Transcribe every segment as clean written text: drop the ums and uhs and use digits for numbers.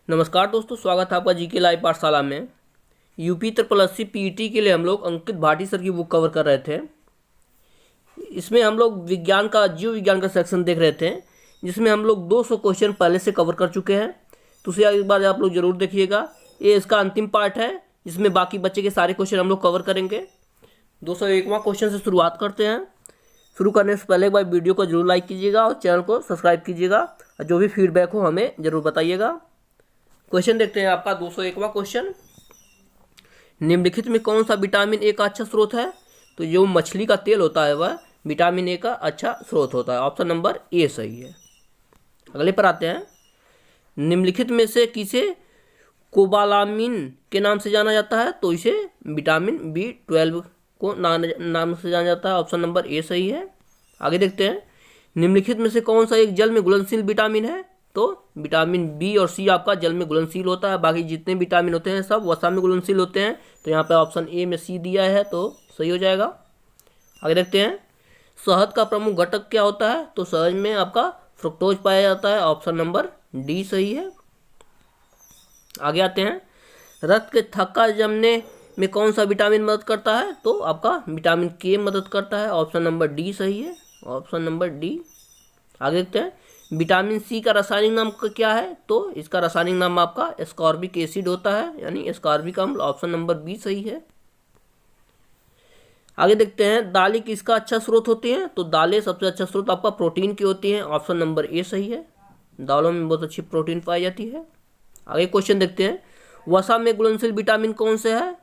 नमस्कार दोस्तों, स्वागत है आपका जीके लाइव पाठशाला में। यूपी ट्रिपल एससी पीईटी के लिए हम लोग अंकित भाटी सर की बुक कवर कर रहे थे। इसमें हम लोग विज्ञान का जीव विज्ञान का सेक्शन देख रहे थे, जिसमें हम लोग 200 क्वेश्चन पहले से कवर कर चुके हैं। तो उसे एक बार आप लोग जरूर देखिएगा। ये इसका अंतिम पार्ट है, जिसमें बाकी बच्चे के सारे क्वेश्चन हम लोग कवर करेंगे। 201वां क्वेश्चन से शुरुआत करते हैं। शुरू करने से पहले एक बार वीडियो को जरूर लाइक कीजिएगा और चैनल को सब्सक्राइब कीजिएगा, और जो भी फीडबैक हो हमें जरूर बताइएगा। क्वेश्चन देखते हैं आपका 201वां क्वेश्चन। निम्नलिखित में कौन सा विटामिन ए का अच्छा स्रोत है? तो जो मछली का तेल होता है वह विटामिन ए का अच्छा स्रोत होता है। ऑप्शन नंबर ए सही है। अगले पर आते हैं। निम्नलिखित में से किसे कोबालामिन के नाम से जाना जाता है? तो इसे विटामिन B12 को नाम से जाना जाता है। ऑप्शन नंबर ए सही है। आगे देखते हैं। निम्नलिखित में से कौन सा एक जल में घुलनशील विटामिन है? तो विटामिन बी और सी आपका जल में घुलनशील होता है। बाकी जितने विटामिन होते हैं सब वसा में घुलनशील होते हैं। तो यहाँ पे ऑप्शन ए में सी दिया है, तो सही हो जाएगा। आगे देखते हैं। शहद का प्रमुख घटक क्या होता है? तो शहद में आपका फ्रुक्टोज पाया जाता है। ऑप्शन नंबर डी सही है। आगे आते हैं। रक्त के थक्का जमने में कौन सा विटामिन मदद करता है? तो आपका विटामिन के मदद करता है। ऑप्शन नंबर डी सही है। Option number D. आगे देखते हैं। विटामिन सी का रासायनिक नाम क्या है? तो इसका रासायनिक नाम आपका एस्कॉर्बिक एसिड होता है, यानी एस्कॉर्बिक अम्ल। ऑप्शन नंबर बी सही है। आगे देखते हैं। दालें किसका अच्छा स्रोत होती हैं? तो दालें सबसे अच्छा स्रोत आपका प्रोटीन की होती हैं। ऑप्शन नंबर ए सही है। दालों में बहुत अच्छी प्रोटीन पाई जाती है। आगे क्वेश्चन देखते हैं। वसा में घुलनशील विटामिन कौन से है,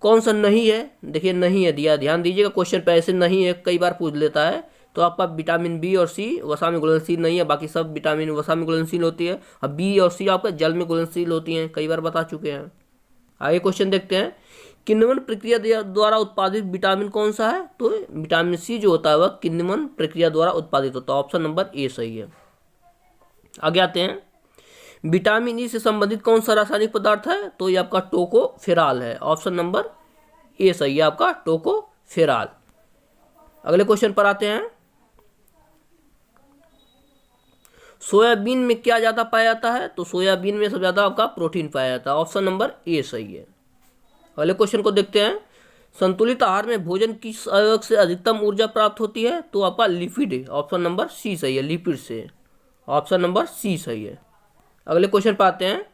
कौन सा नहीं है? देखिए नहीं है दिया, ध्यान दीजिएगा। क्वेश्चन पे ऐसे नहीं है कई बार पूछ लेता है। तो आपका विटामिन बी और सी वसा में घुलनशील नहीं है, बाकी सब विटामिन वसा में घुलनशील होती है। अब बी और सी आपका जल में घुलनशील होती हैं, कई बार बता चुके हैं। आगे क्वेश्चन देखते हैं। किण्वन प्रक्रिया द्वारा उत्पादित विटामिन कौन सा है? तो विटामिन सी जो होता है वह किण्वन प्रक्रिया द्वारा उत्पादित होता है। ऑप्शन नंबर ए सही है। आगे आते हैं। विटामिन ई से संबंधित कौन सा रासायनिक पदार्थ है? तो ये आपका टोकोफेराल है। ऑप्शन नंबर ए सही है आपका, टोकोफेराल। अगले क्वेश्चन पर आते हैं। सोयाबीन में क्या ज्यादा पाया जाता है? तो सोयाबीन में सबसे ज्यादा आपका प्रोटीन पाया जाता है। ऑप्शन नंबर ए सही है। अगले क्वेश्चन को देखते हैं। संतुलित आहार में भोजन किस अवयव से अधिकतम ऊर्जा प्राप्त होती है? तो आपका लिपिड। ऑप्शन नंबर सी सही है, लिपिड से। ऑप्शन नंबर सी सही है। अगले क्वेश्चन पर आते हैं।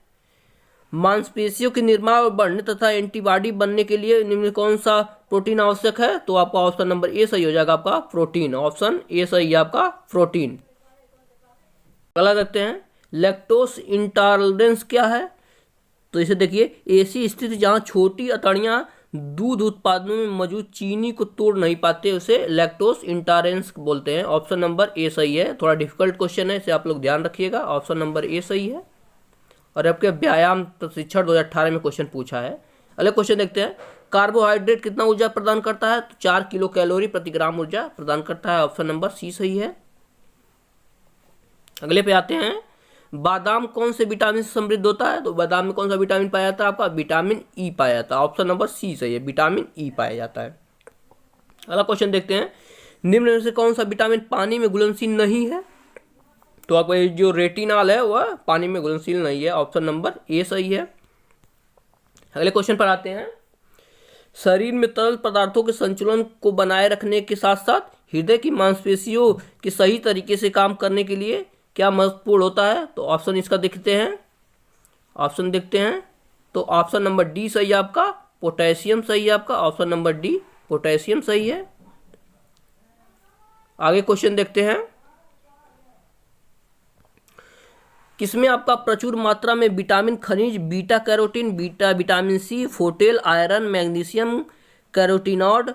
मांसपेशियों के निर्माण और बढ़ने तथा एंटीबॉडी बनने के लिए निम्न कौन सा प्रोटीन आवश्यक है? तो आपका ऑप्शन नंबर ए सही हो जाएगा, आपका प्रोटीन। ऑप्शन ए सही है आपका, प्रोटीन। अगला देखते हैं। लैक्टोज इंटॉलरेंस क्या है? तो इसे देखिए, ऐसी स्थिति जहां छोटी अतड़ियां दूध उत्पादन में मौजूद चीनी को तोड़ नहीं पाते, उसे लैक्टोज इंटॉलरेंस बोलते हैं। ऑप्शन नंबर ए सही है। थोड़ा डिफिकल्ट क्वेश्चन है, इसे आप लोग ध्यान रखिएगा। ऑप्शन नंबर ए सही है। और आपके व्यायाम प्रशिक्षण 2018 में क्वेश्चन पूछा है। अगले क्वेश्चन देखते हैं। कार्बोहाइड्रेट कितना ऊर्जा प्रदान करता है? तो 4 किलो कैलोरी प्रति ग्राम ऊर्जा प्रदान करता है। ऑप्शन नंबर सी सही है। अगले पे आते हैं। बादाम कौन से विटामिन से समृद्ध होता है? तो बादाम में कौन सा विटामिन पाया जाता है? आपका विटामिन ई पाया जाता है। ऑप्शन नंबर सी सही है, विटामिन ई पाया जाता है। अगला क्वेश्चन देखते हैं। निम्न में से कौन सा विटामिन पानी में घुलनशील नहीं है? तो आपका जो रेटिनॉल है वह पानी में घुलनशील नहीं है। ऑप्शन नंबर ए सही है। अगले क्वेश्चन पर आते हैं। शरीर में तरल पदार्थों के संतुलन को बनाए रखने के साथ साथ हृदय की मांसपेशियों के सही तरीके से काम करने के लिए क्या महत्वपूर्ण होता है? तो ऑप्शन इसका देखते हैं। ऑप्शन देखते हैं। तो ऑप्शन नंबर डी सही है आपका, पोटेशियम सही है आपका। ऑप्शन नंबर डी, पोटेशियम सही है। आगे क्वेश्चन देखते हैं। किसमें आपका प्रचुर मात्रा में विटामिन खनिज बीटा कैरोटीन, विटामिन सी, फोटेल, आयरन, मैग्नीशियम, कैरोटीनॉइड,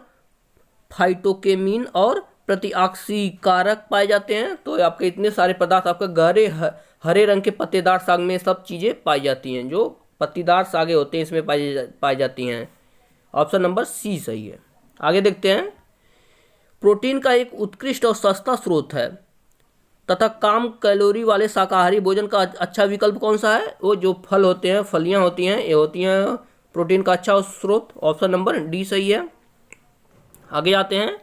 फाइटोकेमिन और प्रतिऑक्सीकारक पाए जाते हैं? तो आपके इतने सारे पदार्थ आपका गहरे हरे रंग के पत्तेदार साग में सब चीज़ें पाई जाती हैं। जो पत्तीदार सागे होते हैं इसमें पाई जाती हैं। ऑप्शन नंबर सी सही है। आगे देखते हैं। प्रोटीन का एक उत्कृष्ट और सस्ता स्रोत है तथा कम कैलोरी वाले शाकाहारी भोजन का अच्छा विकल्प कौन सा है? वो जो फल होते हैं, फलियां होती हैं, ये होती हैं प्रोटीन का अच्छा स्रोत। ऑप्शन नंबर डी सही है। आगे आते हैं।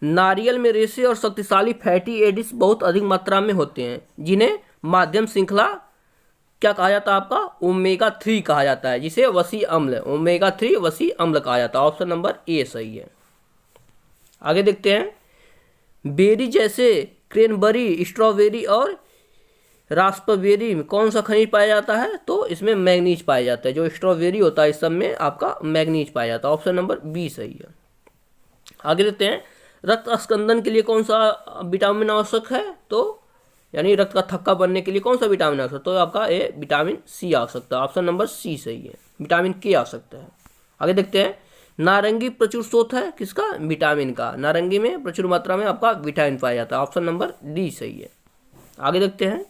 नारियल में रेशे और शक्तिशाली फैटी एसिड्स बहुत अधिक मात्रा में होते हैं, जिन्हें माध्यम श्रृंखला क्या कहा जाता है आपका, ओमेगा 3 कहा जाता है, जिसे वसी अम्ल, ओमेगा 3 वसी अम्ल कहा जाता है। ऑप्शन नंबर ए सही है। आगे देखते हैं, बेरी जैसे क्रैनबेरी, स्ट्रॉबेरी और रास्पबेरी में कौन सा खनिज पाया जाता है, तो इसमें मैग्नीज पाया जाता है। जो स्ट्रॉबेरी होता है इस सब में आपका मैग्नीज पाया जाता है। ऑप्शन नंबर बी सही है। आगे देखते हैं, रक्त स्कंदन के लिए कौन सा विटामिन आवश्यक है, तो यानी रक्त का थक्का बनने के लिए कौन सा विटामिन आवश्यक, तो आपका ए विटामिन सी आवश्यकता है। ऑप्शन नंबर सी सही है। विटामिन के आवश्यकता है। आगे देखते हैं, नारंगी प्रचुर स्रोत है किसका, विटामिन का। नारंगी में प्रचुर मात्रा में आपका विटामिन पाया जाता है। ऑप्शन नंबर डी सही है। आगे देखते हैं,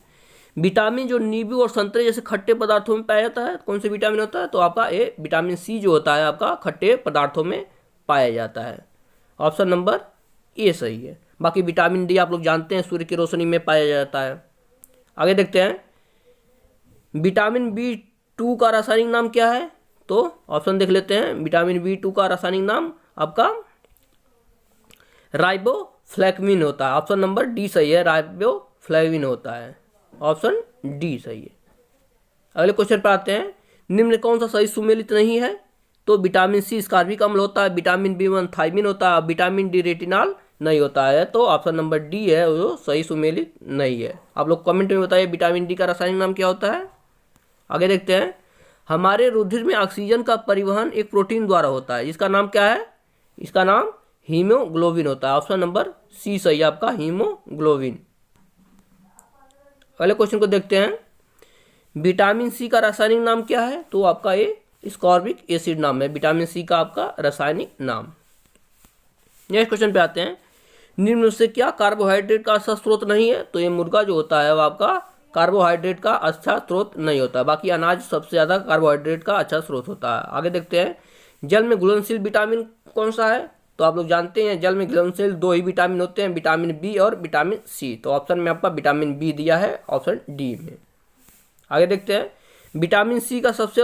विटामिन जो नींबू और संतरे जैसे खट्टे पदार्थों में पाया जाता है, कौन से विटामिन होता है, तो आपका ए विटामिन सी जो होता है आपका खट्टे पदार्थों में पाया जाता है। ऑप्शन नंबर ए सही है। बाकी विटामिन डी आप लोग जानते हैं सूर्य की रोशनी में पाया जाता है। आगे देखते हैं, विटामिन B2 का रासायनिक नाम क्या है, तो ऑप्शन देख लेते हैं। विटामिन B2 का रासायनिक नाम आपका राइबोफ्लेविन होता है। ऑप्शन नंबर डी सही है, राइबोफ्लेविन होता है। ऑप्शन डी सही है। अगले क्वेश्चन पर आते हैं, निम्न कौन सा सही सुमेलित नहीं है, तो विटामिन सी स्कार्बिक अम्ल होता है, विटामिन B1 थायमिन होता है, विटामिन डी रेटिनॉल नहीं होता है। तो ऑप्शन नंबर डी है वो सही सुमेलित नहीं है। आप लोग कमेंट में बताइए विटामिन डी का रासायनिक नाम क्या होता है। आगे देखते हैं, हमारे रुधिर में ऑक्सीजन का परिवहन एक प्रोटीन द्वारा होता है, इसका नाम क्या है, इसका नाम हीमोग्लोबिन होता है। ऑप्शन नंबर सी सही है आपका, हीमोग्लोबिन। अगले क्वेश्चन को देखते हैं, विटामिन सी का रासायनिक नाम क्या है, तो आपका ये स्कॉर्बिक एसिड नाम है विटामिन सी का आपका रासायनिक नाम। नेक्स्ट क्वेश्चन पे आते हैं, निम्न से क्या कार्बोहाइड्रेट का अच्छा स्रोत नहीं है, तो ये मुर्गा जो होता है वो आपका कार्बोहाइड्रेट का अच्छा स्रोत नहीं होता। बाकी अनाज सबसे ज़्यादा कार्बोहाइड्रेट का अच्छा स्रोत होता है। आगे देखते हैं, जल में घुलनशील विटामिन कौन सा है, तो आप लोग जानते हैं जल में घुलनशील 2 ही विटामिन होते हैं, विटामिन बी और विटामिन सी। तो ऑप्शन में आपका विटामिन बी दिया है, ऑप्शन डी में। आगे देखते हैं, विटामिन सी का सबसे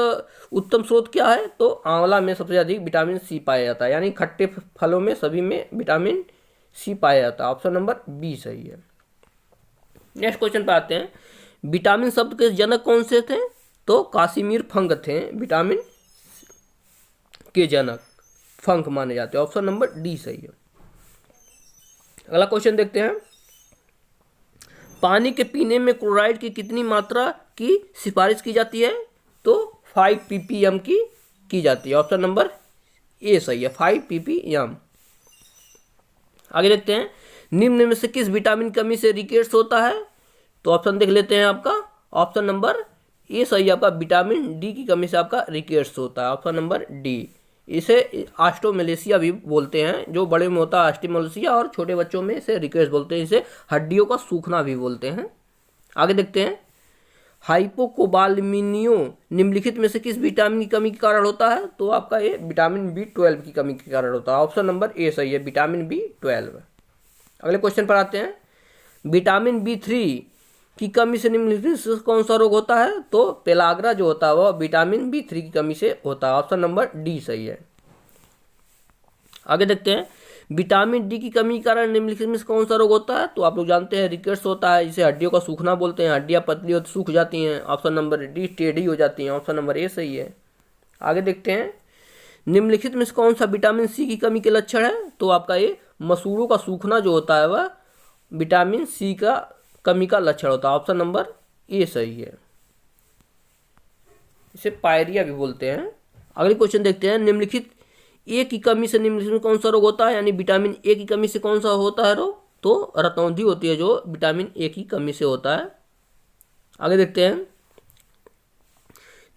उत्तम स्रोत क्या है, तो आंवला में सबसे अधिक विटामिन सी पाया जाता है, यानी खट्टे फलों में सभी में विटामिन सी पाया जाता है। ऑप्शन नंबर बी सही है। नेक्स्ट क्वेश्चन पे आते हैं, विटामिन शब्द के जनक कौन से थे, तो कासिमिर फंक थे विटामिन के जनक, फंक माने जाते हैं। ऑप्शन नंबर डी सही है। अगला क्वेश्चन देखते हैं, पानी के पीने में क्लोराइड की कितनी मात्रा की सिफारिश की जाती है, तो 5 ppm की जाती है। ऑप्शन नंबर ए सही है, 5 ppm। आगे देखते हैं, निम्न में से किस विटामिन कमी से रिकेट्स होता है, तो ऑप्शन देख लेते हैं आपका, ऑप्शन नंबर ए सही है आपका, विटामिन डी की कमी से आपका रिकेट्स होता है। Option number D. इसे ऑस्टियोमलेसिया भी बोलते हैं, जो बड़े में होता है ऑस्टियोमलेसिया और छोटे बच्चों में इसे रिकेट्स बोलते हैं। इसे हड्डियों का सूखना भी बोलते हैं। आगे देखते हैं, हाइपोकोबालमिनियो निम्नलिखित में से किस विटामिन की कमी के कारण होता है, तो आपका ये विटामिन B12 की कमी के कारण होता है। ऑप्शन नंबर ए सही है, विटामिन B12। अगले क्वेश्चन पर आते हैं, विटामिन B3 की कमी से निम्नलिखित से कौन सा रोग होता है, तो पेलाग्रा जो होता है वह विटामिन B3 की कमी से होता है। ऑप्शन नंबर डी सही है। आगे देखते हैं, विटामिन डी की कमी के कारण निम्नलिखित में से कौन सा रोग होता है, तो आप लोग जानते हैं रिकेट्स होता है, जिसे हड्डियों का सूखना बोलते हैं, हड्डियां पतली होती सूख जाती हैं। ऑप्शन नंबर डी, टेढ़ी हो जाती हैं। ऑप्शन नंबर ए सही है। आगे देखते हैं, निम्नलिखित में से कौन सा विटामिन सी की कमी के लक्षण है, तो आपका ये मसूड़ों का सूखना जो होता है वह विटामिन सी का कमी का लक्षण होता है। ऑप्शन नंबर ए सही है। इसे पायरिया भी बोलते हैं। अगले क्वेश्चन देखते हैं, निम्नलिखित ए की कमी से निम्नलिखित में कौन सा रोग होता है, यानी विटामिन ए की कमी से कौन सा होता है रोग, तो रतौंधी होती है जो विटामिन ए की कमी से होता है। आगे देखते हैं,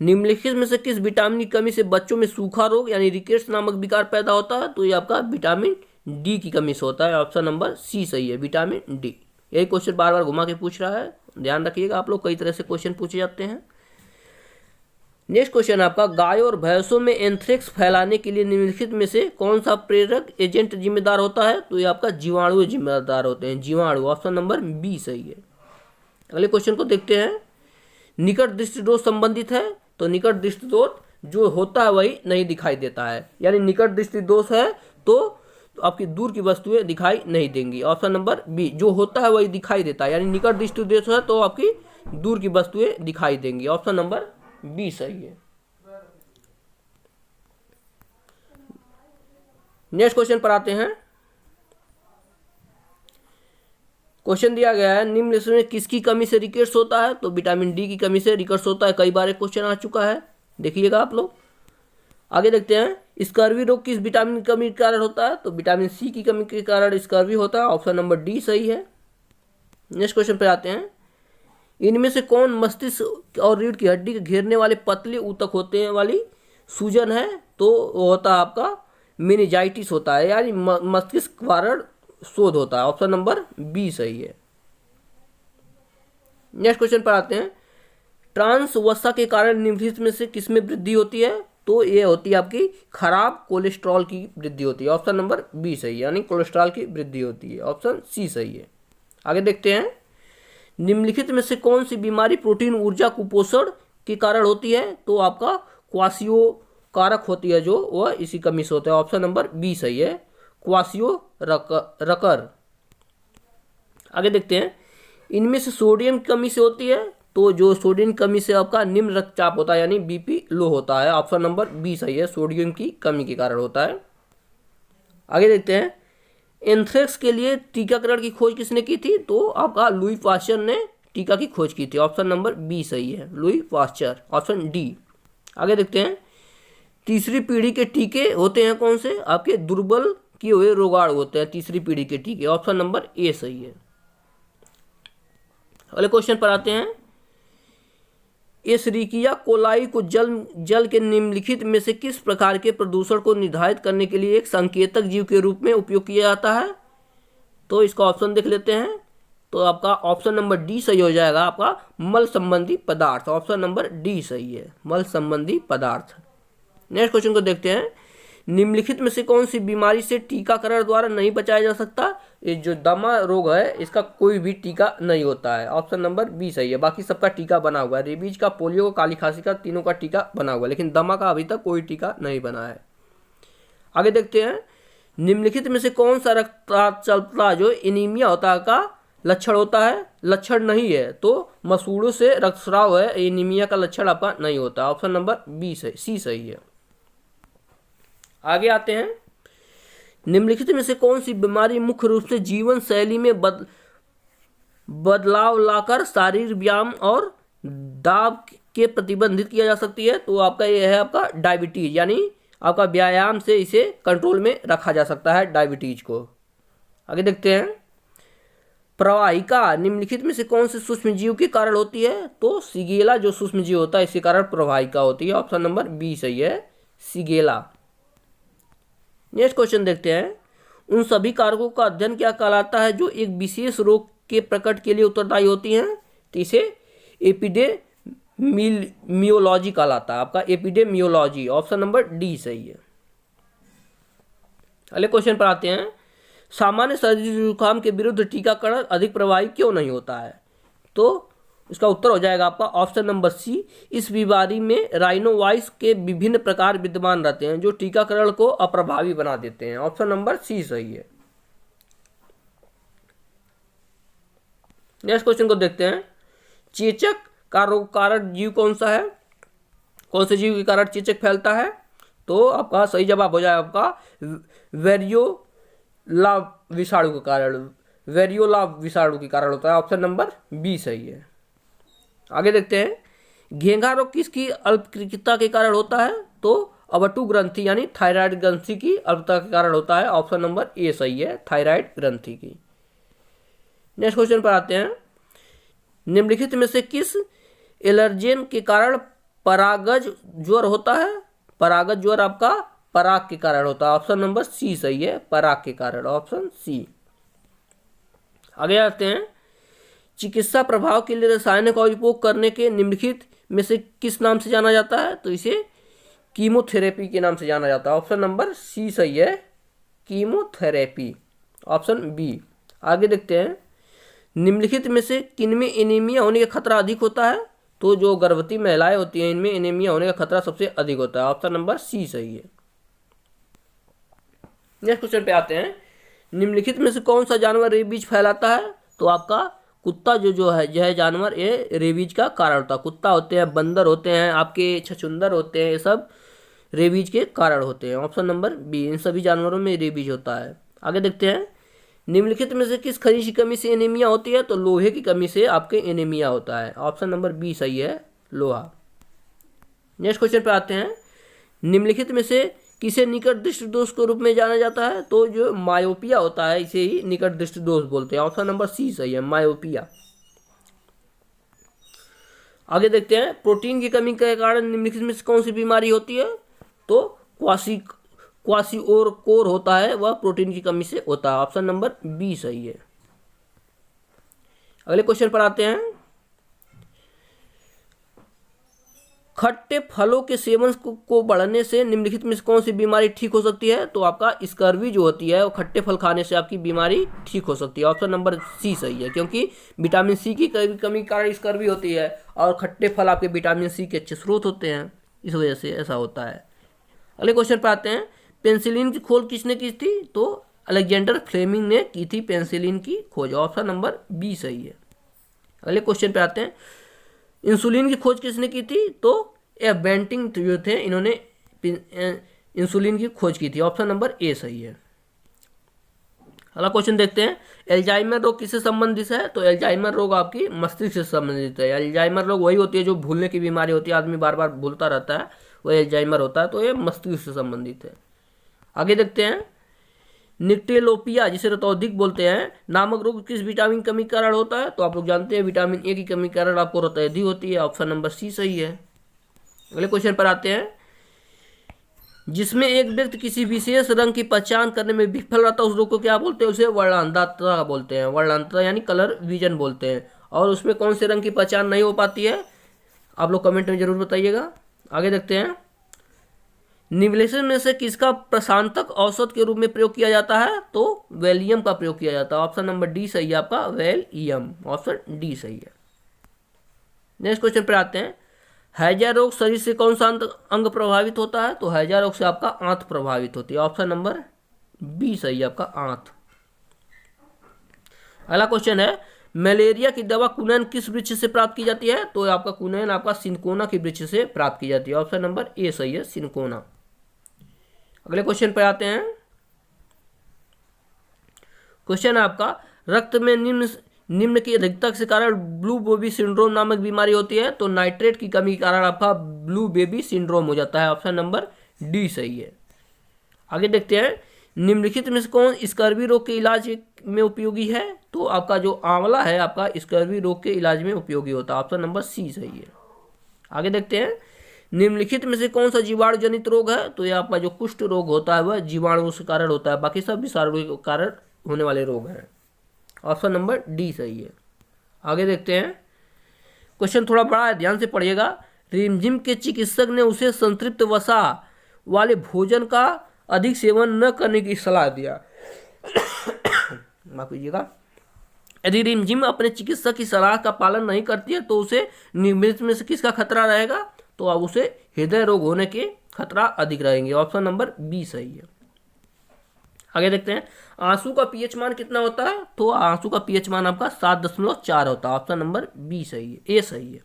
निम्नलिखित में से किस विटामिन की कमी से बच्चों में सूखा रोग यानी रिकेट्स नामक विकार पैदा होता है, तो ये आपका विटामिन डी की कमी से होता है। ऑप्शन नंबर सी सही है, विटामिन डी। यही क्वेश्चन बार बार घुमा के पूछ रहा है, ध्यान रखिएगा आप लोग, कई तरह से क्वेश्चन पूछे जाते हैं। नेक्स्ट क्वेश्चन आपका, गायों और भैंसों में एंथ्रेक्स फैलाने के लिए निम्नलिखित में से कौन सा प्रेरक एजेंट जिम्मेदार होता है, तो ये आपका जीवाणु जिम्मेदार होते हैं, जीवाणु। ऑप्शन नंबर बी सही है। अगले क्वेश्चन को देखते हैं, निकट दृष्टि दोष संबंधित है, तो निकट दृष्टि दोष जो होता है वही नहीं दिखाई देता है, यानी निकट दृष्टि दोष है तो तो आपकी दूर की वस्तुएं दिखाई नहीं देंगी। ऑप्शन नंबर बी, जो होता है वही दिखाई देता है, यानी निकट दृष्टि देश है तो आपकी दूर की वस्तुएं दिखाई देंगी। ऑप्शन नंबर बी सही है। नेक्स्ट क्वेश्चन पर आते हैं। क्वेश्चन दिया गया है, निम्न में किसकी कमी से रिकेट्स होता है? तो विटामिन डी की कमी से रिकेट्स होता है। कई बार एक क्वेश्चन आ चुका है, देखिएगा आप लोग। आगे देखते हैं, स्कर्वी रोग किस विटामिन की कमी के कारण होता है? तो विटामिन सी की कमी के कारण स्कर्वी होता है। ऑप्शन नंबर डी सही है। नेक्स्ट क्वेश्चन पे आते हैं, इनमें से कौन मस्तिष्क और रीढ़ की हड्डी के घेरने वाले पतले ऊतक होते हैं वाली सूजन है? तो वो होता है आपका मेनिंजाइटिस होता है, यानी मस्तिष्क वारण शोध होता है। ऑप्शन नंबर बी सही है। नेक्स्ट क्वेश्चन पर आते हैं, ट्रांस वसा के कारण निम्नलिखित में से किसमें वृद्धि होती है? तो ये होती है आपकी खराब कोलेस्ट्रॉल की वृद्धि होती है। ऑप्शन नंबर बी सही है, यानी कोलेस्ट्रॉल की वृद्धि होती है। ऑप्शन सी सही है। आगे देखते हैं, निम्नलिखित में से कौन सी बीमारी प्रोटीन ऊर्जा कुपोषण के कारण होती है? तो आपका क्वासियो कारक होती है, जो वह इसी कमी से होता है। ऑप्शन नंबर बी सही है, क्वासियो रकर। आगे देखते हैं, इनमें से सोडियम की कमी से होती है। तो जो सोडियम की कमी से आपका निम्न रक्तचाप होता है, यानी बीपी लो होता है। ऑप्शन नंबर बी सही है, सोडियम की कमी के कारण होता है। आगे देखते हैं, एंथ्रेक्स के लिए टीकाकरण की खोज किसने की थी? तो आपका लुई पास्चर ने टीका की खोज की थी। ऑप्शन नंबर बी सही है, लुई पास्चर। Option D. आगे देखते हैं, तीसरी पीढ़ी के टीके होते हैं कौन से? आपके दुर्बल किए हुए रोगाणु होते हैं तीसरी पीढ़ी के टीके। ऑप्शन नंबर ए सही है। अगले क्वेश्चन पर आते हैं, एशेरिकिया कोलाई को जल के निम्नलिखित में से किस प्रकार के प्रदूषण को निर्धारित करने के लिए एक संकेतक जीव के रूप में उपयोग किया जाता है? तो इसका ऑप्शन देख लेते हैं। तो आपका ऑप्शन नंबर डी सही हो जाएगा, आपका मल संबंधी पदार्थ। ऑप्शन नंबर डी सही है, मल संबंधी पदार्थ। नेक्स्ट क्वेश्चन को देखते हैं, निम्नलिखित में से कौन सी बीमारी से टीकाकरण द्वारा नहीं बचाया जा सकता? ये जो दमा रोग है, इसका कोई भी टीका नहीं होता है। ऑप्शन नंबर बी सही है, बाकी सबका टीका बना हुआ है। रेबीज का, पोलियो का, काली खांसी का, तीनों का टीका बना हुआ है, लेकिन दमा का अभी तक कोई टीका नहीं बना है। आगे देखते हैं, निम्नलिखित में से कौन सा रक्तचाप जो एनीमिया होता है का लक्षण होता है? लक्षण नहीं है, तो मसूड़ों से रक्तस्राव है, एनीमिया का लक्षण आपका नहीं होता। ऑप्शन नंबर बी सही, सी सही है। आगे आते हैं, निम्नलिखित में से कौन सी बीमारी मुख्य रूप से जीवन शैली में बदलाव लाकर शारीरिक व्यायाम और दाब के प्रतिबंधित किया जा सकती है? तो आपका यह है आपका डायबिटीज, यानी आपका व्यायाम से इसे कंट्रोल में रखा जा सकता है, डायबिटीज को। आगे देखते हैं, प्रवाहिका निम्नलिखित में से कौन से सूक्ष्म जीव के कारण होती है? तो सिगेला जो सूक्ष्म जीव होता है इसके कारण प्रवाहिका होती है। ऑप्शन नंबर बी सही है, सिगेला। नेक्स्ट क्वेश्चन देखते हैं, उन सभी कारकों का अध्ययन क्या कहलाता है जो एक विशेष रोग के प्रकट के लिए उत्तरदायी होती हैं? तो इसे एपिडेमियोलॉजी कहलाता है, आपका एपिडेमियोलॉजी। ऑप्शन नंबर डी सही है। अगले क्वेश्चन पर आते हैं, सामान्य सर्दी जुकाम के विरुद्ध टीकाकरण अधिक प्रभावी क्यों नहीं होता है? तो इसका उत्तर हो जाएगा आपका ऑप्शन नंबर सी, इस बीमारी में राइनोवाइरस के विभिन्न प्रकार विद्यमान रहते हैं जो टीकाकरण को अप्रभावी बना देते हैं। ऑप्शन नंबर सी सही है। नेक्स्ट क्वेश्चन को देखते हैं, चेचक का रोग कारक जीव कौन सा है? कौन से जीव के कारण चेचक फैलता है? तो आपका सही जवाब हो जाएगा आपका वेरियोला विषाणु के कारण, वेरियोला विषाणु के कारण होता है। ऑप्शन नंबर बी सही है। आगे देखते हैं, घेंघा रोग किसकी अल्पकृतता के कारण होता है? तो अवटु ग्रंथि यानी थायराइड ग्रंथि की अल्पता के कारण होता है। ऑप्शन नंबर ए सही है, थायराइड ग्रंथि की। नेक्स्ट क्वेश्चन पर आते हैं, निम्नलिखित में से किस एलर्जेन के कारण परागज ज्वर होता है? परागज ज्वर आपका पराग के कारण होता है। ऑप्शन नंबर सी सही है, पराग के कारण। Option C. आगे आते हैं, चिकित्सा प्रभाव के लिए रसायनों का उपयोग करने के निम्नलिखित में से किस नाम से जाना जाता है? तो इसे कीमोथेरेपी के नाम से जाना जाता है। ऑप्शन नंबर सी सही है, कीमोथेरेपी। Option B. आगे देखते हैं, निम्नलिखित में से किनमें एनीमिया होने का खतरा अधिक होता है? तो जो गर्भवती महिलाएं होती हैं इनमें एनीमिया होने का खतरा सबसे अधिक होता है। ऑप्शन नंबर सी सही है। नेक्स्ट क्वेश्चन पे आते हैं, निम्नलिखित में से कौन सा जानवर रेबीज फैलाता है? तो आपका कुत्ता जो है यह जानवर ये रेबीज का कारण होता है। कुत्ता होते हैं, बंदर होते हैं, आपके छछूंदर होते हैं, ये सब रेबीज के कारण होते हैं। ऑप्शन नंबर बी, इन सभी जानवरों में रेबीज होता है। आगे देखते हैं, निम्नलिखित में से किस खनिज की कमी से एनीमिया होती है? तो लोहे की कमी से आपके एनीमिया होता है। ऑप्शन नंबर बी सही है, लोहा। नेक्स्ट क्वेश्चन पे आते हैं, निम्नलिखित में से किसे निकट दृष्टि दोष के रूप में जाना जाता है? तो जो मायोपिया होता है इसे ही निकट दृष्टि दोष बोलते हैं। ऑप्शन नंबर सी सही है, मायोपिया। आगे देखते हैं, प्रोटीन की कमी के कारण निम्नलिखित में से कौन सी बीमारी होती है? तो क्वासिओरकोर होता है, वह प्रोटीन की कमी से होता है। ऑप्शन नंबर बी सही है। अगले क्वेश्चन पर आते हैं, खट्टे फलों के सेवन को बढ़ने से निम्नलिखित में से कौन सी बीमारी ठीक हो सकती है? तो आपका स्कर्वी जो होती है वो खट्टे फल खाने से आपकी बीमारी ठीक हो सकती है। ऑप्शन नंबर सी सही है, क्योंकि विटामिन सी की कमी के कारण स्कर्वी होती है और खट्टे फल आपके विटामिन सी के अच्छे स्रोत होते हैं, इस वजह से ऐसा होता है। अगले क्वेश्चन पर आते हैं, पेंसिलिन की खोज किसने की थी? तो अलेक्जेंडर फ्लेमिंग ने की थी पेंसिलिन की खोज। ऑप्शन नंबर बी सही है। अगले क्वेश्चन पे आते हैं, इंसुलिन की खोज किसने की थी? तो ये बेंटिंग जो थे इन्होंने इंसुलिन की खोज की थी। ऑप्शन नंबर ए सही है। अगला क्वेश्चन देखते हैं, एल्जाइमर रोग किससे संबंधित है? तो एल्जाइमर रोग आपकी मस्तिष्क से संबंधित है। एल्जाइमर रोग वही होती है जो भूलने की बीमारी होती है, आदमी बार बार भूलता रहता है, वह एल्जाइमर होता है, तो ये मस्तिष्क से संबंधित है। आगे देखते हैं, निक्टेलोपिया जिसे रतौधिक बोलते हैं नामक रोग किस विटामिन की कमी के कारण होता है? तो आप लोग जानते हैं विटामिन ए की कमी के कारण आपको रतौधी होती है। ऑप्शन नंबर सी सही है। अगले क्वेश्चन पर आते हैं, जिसमें एक व्यक्ति किसी विशेष रंग की पहचान करने में विफल रहता है उस रोग को क्या बोलते हैं? उसे वर्णांधता बोलते हैं। वर्णांधता यानी कलर विजन बोलते हैं। और उसमें कौन से रंग की पहचान नहीं हो पाती है? आप लोग कमेंट में जरूर बताइएगा। आगे देखते हैं, निम्नलिखित में से किसका प्रशांतक औसत के रूप में प्रयोग किया जाता है? तो वैलियम का प्रयोग किया जाता है। ऑप्शन नंबर डी सही है आपका, वैलियम। ऑप्शन डी सही है। नेक्स्ट क्वेश्चन पर आते हैं, हैजा रोग शरीर से कौन सा अंग प्रभावित होता है? तो हैजा रोग से आपका आंत प्रभावित होती है। ऑप्शन नंबर बी सही है आपका, आंत। अगला क्वेश्चन है, मलेरिया की दवा कुनैन किस वृक्ष से प्राप्त की जाती है? तो आपका कुनैन आपका सिनकोना की वृक्ष से प्राप्त की जाती है। ऑप्शन नंबर ए सही है, सिनकोना। अगले क्वेश्चन पर आते हैं, क्वेश्चन है आपका, रक्त में निम्न की अधिकता के कारण ब्लू बेबी सिंड्रोम नामक बीमारी होती है। तो नाइट्रेट की कमी के कारण आपका ब्लू बेबी सिंड्रोम हो जाता है। ऑप्शन नंबर डी सही है। आगे देखते हैं, निम्नलिखित में से कौन स्कर्वी रोग के इलाज में उपयोगी है? तो आपका जो आंवला है आपका स्कर्वी रोग के इलाज में उपयोगी होता है। ऑप्शन नंबर सी सही है। आगे देखते हैं, निम्नलिखित में से कौन सा जीवाणु जनित रोग है? तो ये आपका जो कुष्ठ रोग होता है वह जीवाणु के कारण होता है, बाकी सब विषाणु के कारण होने वाले रोग हैं। ऑप्शन नंबर डी सही है। आगे देखते हैं, क्वेश्चन थोड़ा बड़ा है, ध्यान से पढ़िएगा। रिमझिम के चिकित्सक ने उसे संतृप्त वसा वाले भोजन का अधिक सेवन न करने की सलाह दिया। माफ कीजिएगा। यदि रिमझिम अपने चिकित्सक की सलाह का पालन नहीं करती है तो उसे निम्नलिखित में से किसका खतरा रहेगा? तो अब उसे हृदय रोग होने के खतरा अधिक रहेंगे। ऑप्शन नंबर बी सही है। आगे देखते हैं, आंसू का पीएच मान कितना होता है? तो आंसू का पीएच मान आपका 7.4 होता है। ऑप्शन नंबर बी सही है, ए सही है।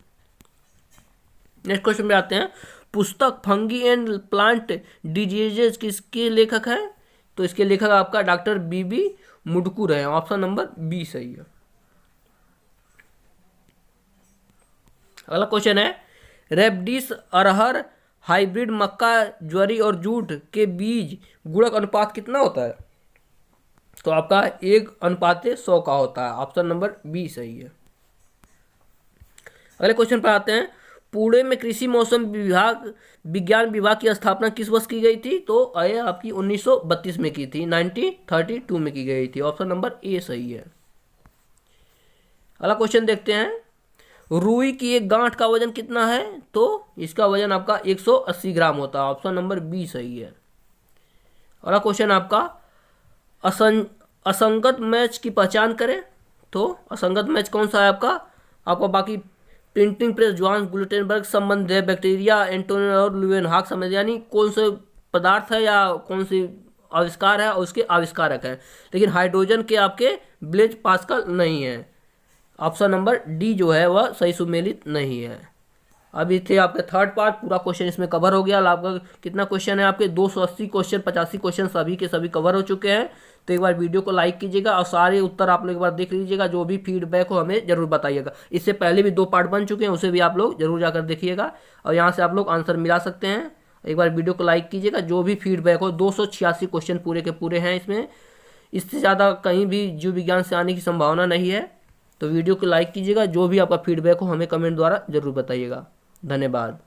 नेक्स्ट क्वेश्चन पे आते हैं, पुस्तक फंगी एंड प्लांट डिजीजेज किसके लेखक है? तो इसके लेखक आपका डॉक्टर बीबी मुडकुर है। ऑप्शन नंबर बी सही है। अगला क्वेश्चन है, रेबडीज अरहर हाइब्रिड मक्का ज्वारी और जूट के बीज गुणक अनुपात कितना होता है? तो आपका 1:100 का होता है। ऑप्शन नंबर बी सही है। अगले क्वेश्चन पर आते हैं, पुणे में कृषि मौसम विज्ञान विभाग की स्थापना किस वर्ष की गई थी? तो यह आपकी 1932 में की थी, 1932 में की गई थी। ऑप्शन नंबर ए सही है। अगला क्वेश्चन देखते हैं, रुई की एक गांठ का वजन कितना है? तो इसका वजन आपका 180 ग्राम होता है। ऑप्शन नंबर बी सही है। अगला क्वेश्चन आपका, असंगत मैच की पहचान करें। तो असंगत मैच कौन सा है आपका बाकी प्रिंटिंग प्रेस जॉन गुटेनबर्ग संबंध है, बैक्टीरिया एंटोनियो और लुवेनहाक संबंध, यानी कौन से पदार्थ है या कौन सी आविष्कार है और उसके आविष्कारक हैं, लेकिन हाइड्रोजन के आपके ब्लेज पास्कल नहीं है। ऑप्शन नंबर डी जो है वह सही सुमेलित नहीं है। अभी थे आपके थर्ड पार्ट, पूरा क्वेश्चन इसमें कवर हो गया। आपका कितना क्वेश्चन है, आपके 280 क्वेश्चन, 85 क्वेश्चन सभी के सभी कवर हो चुके हैं। तो एक बार वीडियो को लाइक कीजिएगा और सारे उत्तर आप लोग एक बार देख लीजिएगा। जो भी फीडबैक हो हमें जरूर बताइएगा। इससे पहले भी 2 पार्ट बन चुके हैं, उसे भी आप लोग जरूर जाकर देखिएगा और यहाँ से आप लोग आंसर मिला सकते हैं। एक बार वीडियो को लाइक कीजिएगा। जो भी फीडबैक हो, 286 क्वेश्चन पूरे के पूरे हैं इसमें, इससे ज़्यादा कहीं भी जीव विज्ञान से आने की संभावना नहीं है। तो वीडियो को लाइक कीजिएगा। जो भी आपका फीडबैक हो हमें कमेंट द्वारा जरूर बताइएगा। धन्यवाद।